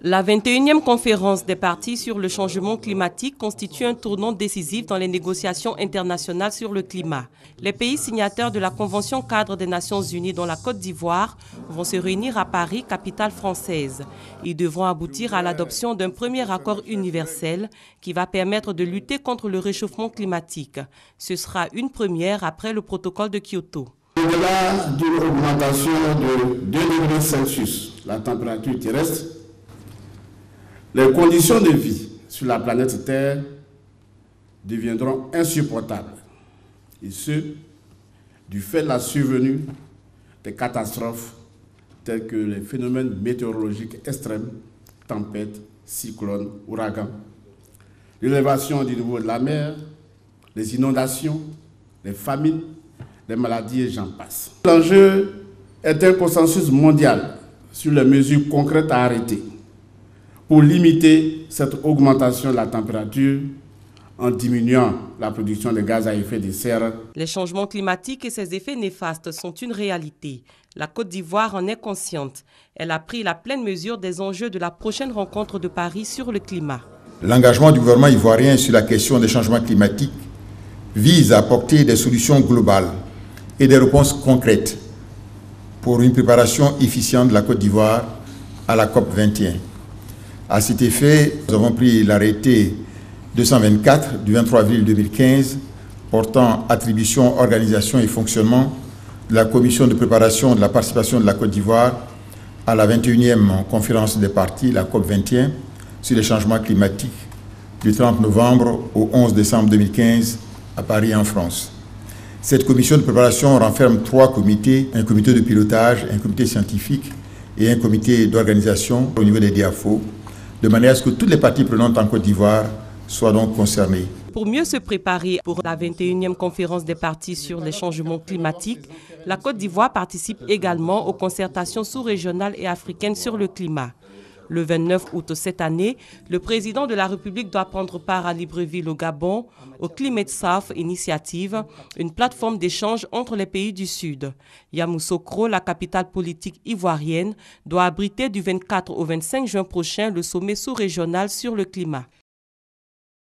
La 21e conférence des parties sur le changement climatique constitue un tournant décisif dans les négociations internationales sur le climat. Les pays signataires de la Convention cadre des Nations Unies, dont la Côte d'Ivoire, vont se réunir à Paris, capitale française. Ils devront aboutir à l'adoption d'un premier accord universel qui va permettre de lutter contre le réchauffement climatique. Ce sera une première après le protocole de Kyoto. Au-delà d'une augmentation de 2 degrés Celsius, la température terrestre, les conditions de vie sur la planète Terre deviendront insupportables, et ce, du fait de la survenue des catastrophes telles que les phénomènes météorologiques extrêmes, tempêtes, cyclones, ouragans, l'élévation du niveau de la mer, les inondations, les famines, les maladies et j'en passe. L'enjeu est un consensus mondial sur les mesures concrètes à arrêter pour limiter cette augmentation de la température en diminuant la production de gaz à effet de serre. Les changements climatiques et ses effets néfastes sont une réalité. La Côte d'Ivoire en est consciente. Elle a pris la pleine mesure des enjeux de la prochaine rencontre de Paris sur le climat. L'engagement du gouvernement ivoirien sur la question des changements climatiques vise à apporter des solutions globales et des réponses concrètes pour une préparation efficiente de la Côte d'Ivoire à la COP 21. À cet effet, nous avons pris l'arrêté 224 du 23 avril 2015 portant attribution, organisation et fonctionnement de la commission de préparation de la participation de la Côte d'Ivoire à la 21e conférence des parties, la COP 21, sur les changements climatiques du 30 novembre au 11 décembre 2015 à Paris en France. Cette commission de préparation renferme 3 comités, un comité de pilotage, un comité scientifique et un comité d'organisation au niveau des DAFO, de manière à ce que toutes les parties prenantes en Côte d'Ivoire soient donc concernées. Pour mieux se préparer pour la 21e conférence des parties sur les changements climatiques, la Côte d'Ivoire participe également aux concertations sous-régionales et africaines sur le climat. Le 29 août cette année, le président de la République doit prendre part à Libreville au Gabon, au Climate South Initiative, une plateforme d'échange entre les pays du Sud. Yamoussoukro, la capitale politique ivoirienne, doit abriter du 24 au 25 juin prochain le sommet sous-régional sur le climat.